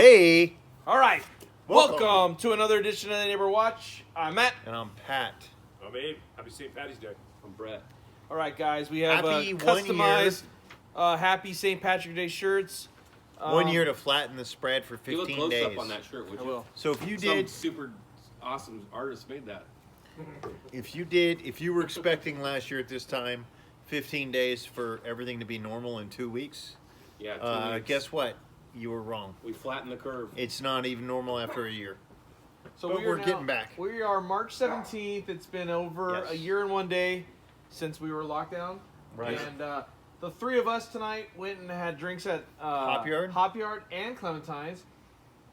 Hey! All right. Welcome. Welcome to another edition of the Neighbor Watch. I'm Matt. And I'm Pat. I'm Abe. Happy St. Patty's Day. I'm Brett. All right, guys. We have Happy 1 customized Happy St. Patrick Day shirts. 1 year to flatten the spread for You look 15 close days. up on that shirt, would I you? will. So if you Some did, super awesome artist made that. if you were expecting last year at this time, 15 days for everything to be normal in 2 weeks, Yeah, 2 weeks. guess what? You were wrong. We flattened the curve. It's not even normal after a year. So But we are we're now- getting back. We are March 17th. It's been over Yes. a year and 1 day since we were locked down. Right. And the three of us tonight went and had drinks at Hop Yard? and Clementine's.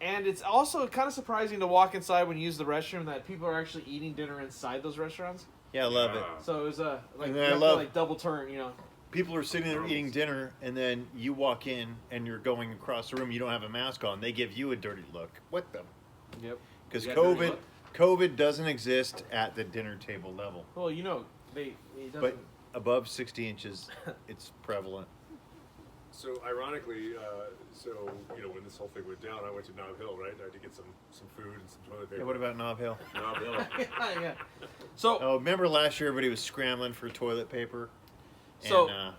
And it's also kind of surprising to walk inside when you use the restroom that people are actually eating dinner inside those restaurants. Yeah, I love it. So it was like, And you I have to, love- like double turn, you know. People are sitting there eating dinner, and then you walk in and you're going across the room. You don't have a mask on. They give you a dirty look. What the? Yep. Because You got a dirty COVID doesn't exist at the dinner table level. Well, you know, it doesn't. But above 60 inches, it's prevalent. So ironically, when this whole thing went down, I went to Nob Hill, right? I had to get some food and some toilet paper. Yeah, what about Nob Hill? Nob Hill. yeah. So Oh, remember last year everybody was scrambling for toilet paper? So- And,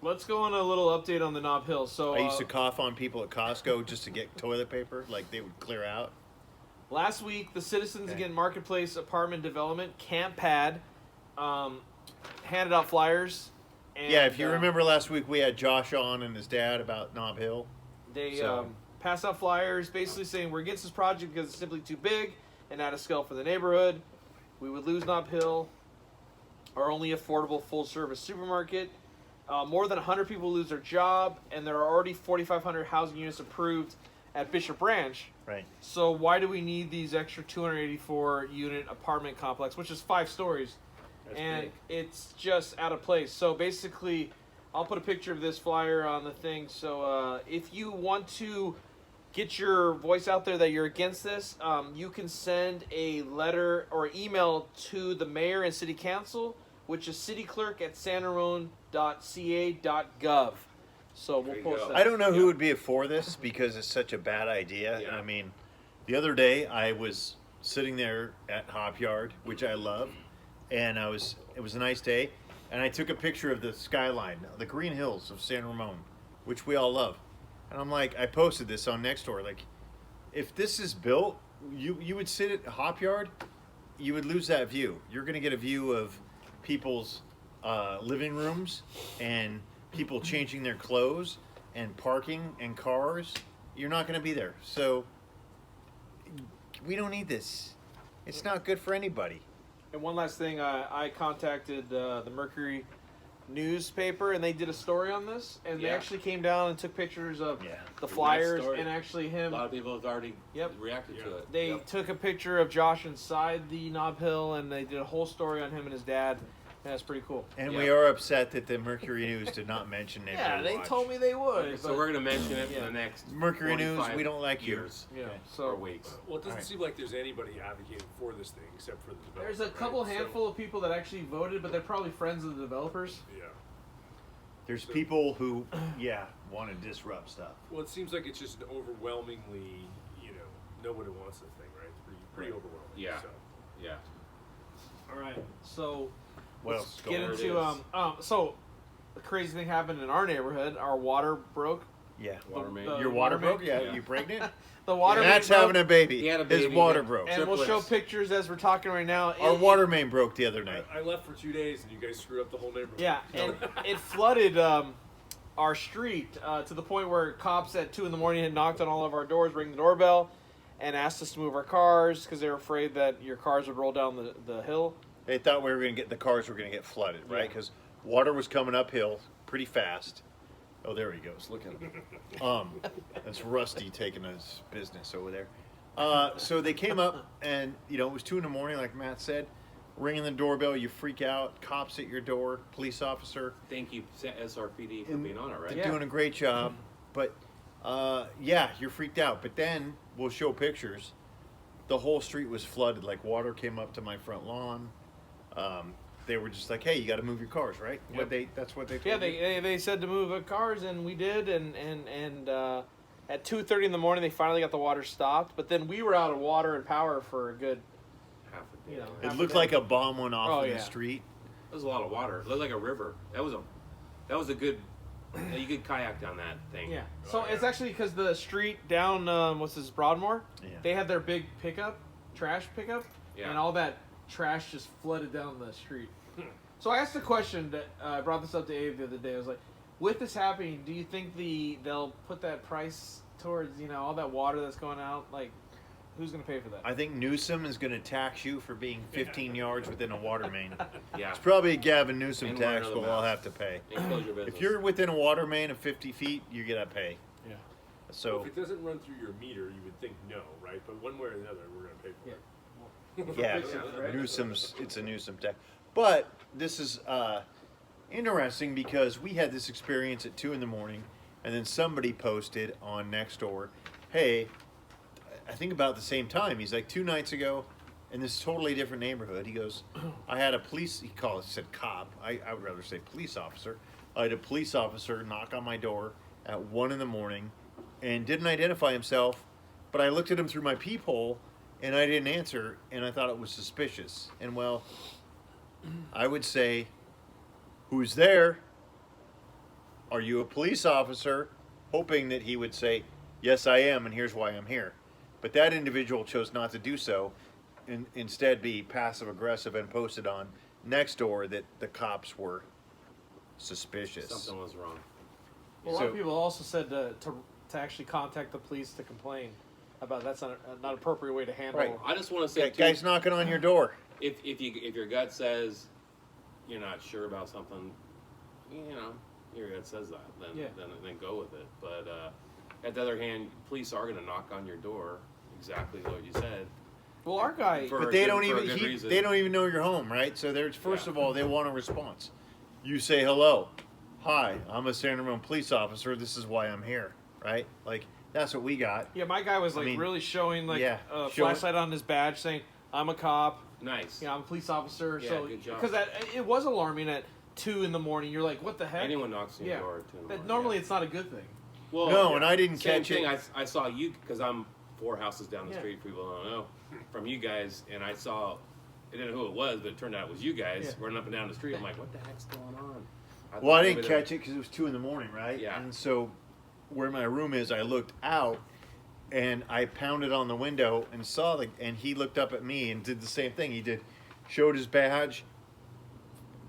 let's go on a little update on the Nob Hill. So I used to cough on people at Costco just to get toilet paper, like they would clear out. last week, the Citizens Okay. Again Marketplace Apartment Development Camp Pad handed out flyers. And, Yeah, if you remember last week, we had Josh on and his dad about Nob Hill. they so- passed out flyers basically saying we're against this project because it's simply too big and out of scale for the neighborhood. We would lose Nob Hill, our only affordable full-service supermarket. More than 100 people lose their job, and there are already 4,500 housing units approved at Bishop Branch. Right. So why do we need these extra 284 unit apartment complex, which is 5 stories, That's and big. it's just out of place. So basically, I'll put a picture of this flyer on the thing. So if you want to get your voice out there that you're against this, you can send a letter or email to the mayor and city council, which is cityclerk@sanramon.ca.gov. So we'll There you post go. that. I don't know who would be for this because it's such a bad idea. Yeah. I mean, the other day I was sitting there at Hop Yard, which I love, and it was a nice day, and I took a picture of the skyline, the green hills of San Ramon, which we all love. And I'm like, I posted this on Nextdoor, like, if this is built, you would sit at Hop Yard, you would lose that view. You're going to get a view of people's living rooms and people changing their clothes and parking and cars. You're not going to be there. So we don't need this. It's not good for anybody. And one last thing, I contacted the Mercury newspaper, and they did a story on this, and they Yeah. actually came down and took pictures of Yeah. the Nice flyers, story. and actually A him. lot of people have already Yep. reacted to it. They Yep. took a picture of Josh inside the Nob Hill, and they did a whole story on him and his dad. And that's pretty cool. And Yeah. we are upset that the Mercury News did not mention Neighborhood Yeah, they Watch. told me they would. So but- we're going to mention it for Yeah. the next Mercury News, 45 we don't like you. years Yeah. Okay. or So weeks. Well, it doesn't Alright. seem like there's anybody advocating for this thing except for the developer. there's a couple handful of people that actually voted, but they're probably friends of the developers. Yeah. There's people who, want to disrupt stuff. Well, it seems like it's just an overwhelmingly, nobody wants the thing, right? It's pretty Right. overwhelming. Yeah. So. Yeah. All right, so What let's else is get going on? into so the crazy thing happened in our neighborhood. Our water broke. Yeah. Water main. the Your water main- broke? Yeah, Yeah. you pregnant? The water main Matt's broke, having a baby. He had a His baby, water yeah. broke. and we'll show triplets. pictures as we're talking right now. Our water main broke the other night. I left for 2 days and you guys screwed up the whole neighborhood. Yeah, and it flooded our street to the point where cops at 2 a.m. had knocked on all of our doors, ringed the doorbell, and asked us to move our cars because they were afraid that your cars would roll down the hill. They thought the cars were going to get flooded, right? Yeah. Because water was coming uphill pretty fast. Oh, there he goes. Look at him. That's Rusty taking his business over there. So they came up, and it was 2 a.m. like Matt said, ringing the doorbell. You freak out. Cops at your door. Police officer. Thank you, SRPD, for being on it, right? They're Yeah. doing a great job. But you're freaked out. But then we'll show pictures. The whole street was flooded. Like water came up to my front lawn. They were just like, "Hey, you got to move your cars, right?" Yep. That's what they told Yeah, you. they said to move the cars, and we did, and At 2:30 in the morning, they finally got the water stopped. But then we were out of water and power for a good. Half a day. You know, It half a looked day. like a bomb went off Oh, in yeah. the street. That was a lot of water. It looked like a river. That was a good. You could kayak down that thing. Yeah. So Oh, yeah. it's actually because the street down, what's this, Broadmoor? Yeah. They had their big trash pickup, Yeah. and all that trash just flooded down the street. So I asked a question that I brought this up to Abe the other day. I was like, with this happening, do you think they'll put that price towards all that water that's going out? Like, who's going to pay for that? I think Newsom is going to tax you for being 15 yards within a water main. Yeah. It's probably a Gavin Newsom And tax word of we'll all mouth. have to pay. And close your business. If you're within a water main of 50 feet, you're going to pay. Yeah. So, if it doesn't run through your meter, you would think no, right? But one way or the other, we're going to pay for it. yeah, it's a Newsom tax. But this is interesting because we had this experience at 2 in the morning, and then somebody posted on Nextdoor, hey, I think about the same time. He's like 2 nights ago in this totally different neighborhood. He goes, I had a said cop. I would rather say police officer. I had a police officer knock on my door at 1 in the morning and didn't identify himself, but I looked at him through my peephole and I didn't answer, and I thought it was suspicious. And well, I would say, who's there? Are you a police officer? Hoping that he would say, yes, I am, and here's why I'm here. But that individual chose not to do so, and instead be passive aggressive and posted on Nextdoor that the cops were suspicious. Something was wrong. Well, a lot of So- people also said to actually contact the police to complain about that's not an appropriate way to handle. Right. I just want to say, That guy's knocking on your door. if your gut says you're not sure about something, your gut says that, then go with it. But at the other hand, police are going to knock on your door, exactly what you said. Well, our guy. For- But a they good- don't for a even good reason. they don't even know you're home, right? So there's first Yeah. of all, they want a response. You say hello, hi, I'm a San Ramon police officer. This is why I'm here, right? Like that's what we got. Yeah, my guy was like mean, really showing like yeah, a showing- flashlight on his badge saying, "I'm a cop. Nice. I'm a police officer." Yeah, so good job. because it was alarming at 2 in the morning. You're like, "What the heck?" Anyone knocks on your Yeah. door at 2 in the That morning, normally yeah. it's not a good thing. Well, No, and I didn't same catch thing. it. I saw you because I'm 4 houses down the Yeah. street. People don't know from you guys, and I saw. I didn't know who it was, but it turned out it was you guys Yeah. running up and down the street. I'm like, what the heck's going on? Well, I thought didn't maybe catch it because it was 2 in the morning, right? Yeah. And so, where my room is, I looked out, and I pounded on the window and saw and he looked up at me and did the same thing. He showed his badge,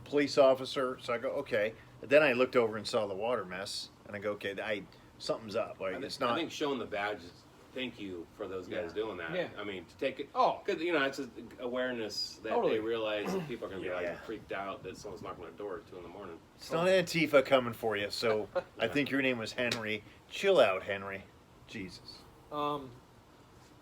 police officer. So I go, okay. But then I looked over and saw the water mess, and I go, okay, something's up. Like it's I not. think showing the badges. Thank you for those guys Yeah. doing that. Yeah. I mean, to take it. Oh. Because it's an awareness that Totally. they realize that people are going to be Yeah. like freaked out that someone's knocking on their door at 2 in the morning. It's not Antifa coming for you. So I think your name was Henry. Chill out, Henry. Jesus.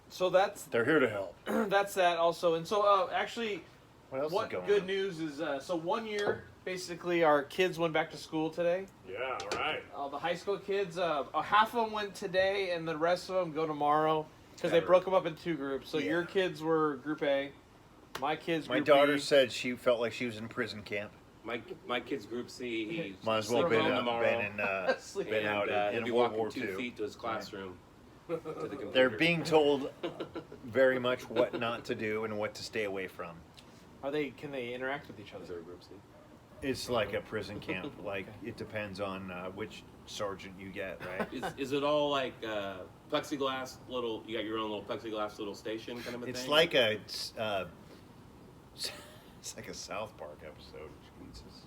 So that's They're here to help. that's that also. And so actually, What else what is going good on? news is so 1 year basically our kids went back to school today. Yeah, all right. The high school kids, half of them went today, and the rest of them go tomorrow because they Better. broke them up in 2 groups. So Yeah. your kids were Group A, my kids. My Group daughter B. said she felt like she was in prison camp. My kids group C, he Might as well Sleep been, home tomorrow. Sleep. been out he'll in be World walking War 2 II. feet to his classroom. To the computer. They're being told very much what not to do and what to stay away from. Can they interact with each Is there other? a group C? It's like a prison camp. Like it depends on which sergeant you get, right? Is it all like plexiglass little? You got your own little plexiglass little station kind of a It's thing? like a it's like a South Park episode. Jesus.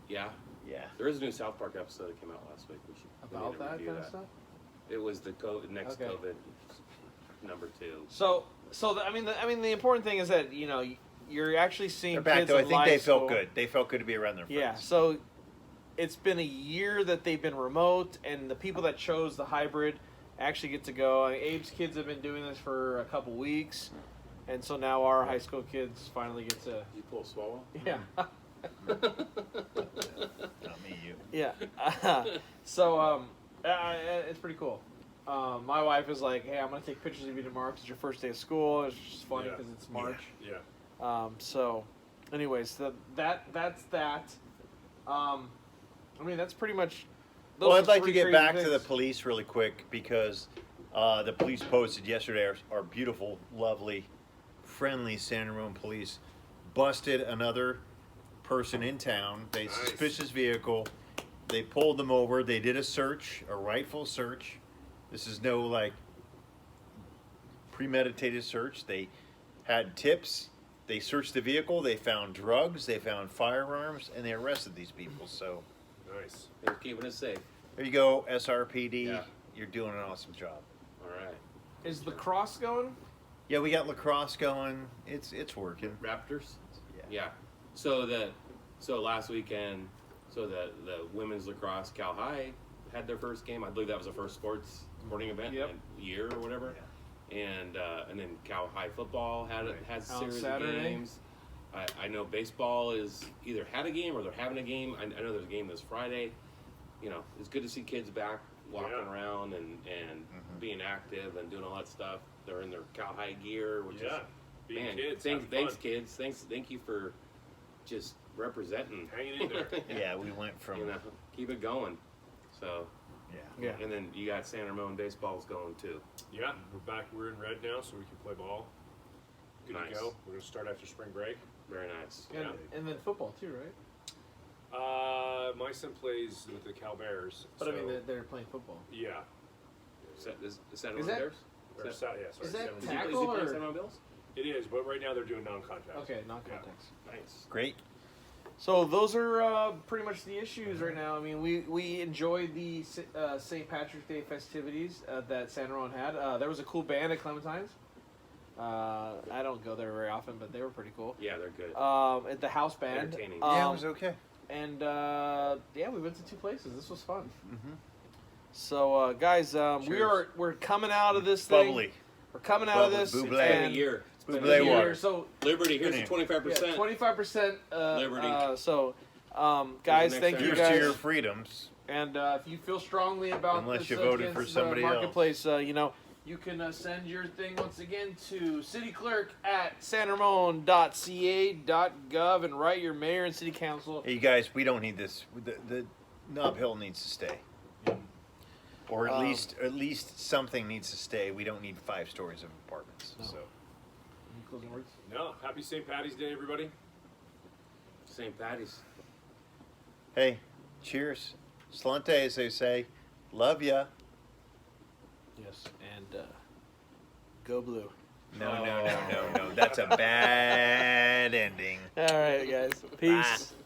Yeah. Yeah. There is a new South Park episode that came out last week. We need About to that review kind of stuff. It was the next Okay. COVID number 2. So the important thing is that you're actually seeing They're back kids though. I in think live they felt school. good. They felt good to be around their friends. Yeah, so it's been a year that they've been remote, and the people that chose the hybrid actually get to go. Abe's kids have been doing this for a couple weeks, and so now our high school kids finally get to. Did you pull a swallow? Yeah, Not me, you. yeah. So it's pretty cool. My wife is like, "Hey, I'm gonna take pictures of you tomorrow because it's your first day of school." It's just funny Yeah. because it's March. Yeah. So, anyways, that's that. That's pretty much Well, I'd like to three get crazy back to the things. police really quick because the police posted yesterday our beautiful, lovely, friendly San Ramon police busted another person in town. They Nice. suspicious vehicle. They pulled them over. They did a search, a rightful search. This is no like premeditated search. They had tips. They searched the vehicle. They found drugs. They found firearms, and they arrested these people. So Nice. They're keeping us safe. there you go, SRPD. Yeah. You're doing an awesome job. All right. Is lacrosse going? Yeah, we got lacrosse going. It's working. Raptors. Yeah. Yeah. So last weekend, the women's lacrosse Cal High had their first game. I believe that was the first sporting event Yep. in a year or whatever. And then Cal High football had a On series of Saturday. games. I know baseball is either had a game or they're having a game. I know there's a game this Friday. You know, it's good to see kids back walking Yeah. around and being active and doing all that stuff. They're in their Cal High gear, which Yeah. is Being man. kids. Thanks, having fun. kids. Thank you for just representing. Hanging in there. Yeah, we went from You know, keep it going. So, yeah. Yeah. and then you got San Ramon baseball's going too. Yeah, we're back. We're in red now, so we can play ball. Good Nice. to go. We're gonna start after spring break. Very nice. And then football too, right? My son plays with the Cal Bears. But so, I mean, they're playing football. yeah. Is San Is Ramon that- Bears? Or Is Sa- yeah, sorry, is that San Ramon. Is he tackle playing or- San Ramon Bills? It is, but right now they're doing non-contact. Okay, non-contacts. Nice. Great. So those are pretty much the issues right now. I mean, we enjoyed the St. Patrick's Day festivities that San Ramon had. There was a cool band at Clementine's. I don't go there very often, but they were pretty cool. Yeah, they're good. At the house band. Entertaining. Yeah, it was okay. And yeah, we went to 2 places. This was fun. Mm-hmm. So guys, Cheers. we're coming out of this thing. Bubbly. We're coming out of Bubbly, this. bubbly. It's been a and year. It's been Bubbly a year. water. So Liberty, here's the Good. 25%. 25%. Liberty. So, guys, next thank time. you Here's to your guys. freedoms. And if you feel strongly about Unless this you voted against for the somebody else. marketplace, you know, you can send your thing once again to cityclerk@sanramon.ca.gov and write your mayor and city council. Hey, you guys, we don't need this. The Nob Hill needs to stay, or at least something needs to stay. We don't need 5 stories of apartments. No. So Any closing words? No, happy St. Patty's Day, everybody. St. Patty's. hey, cheers, Slante, as they say. Love ya. Yes, and go blue. No. That's a bad ending. All right, guys. Peace. Bye.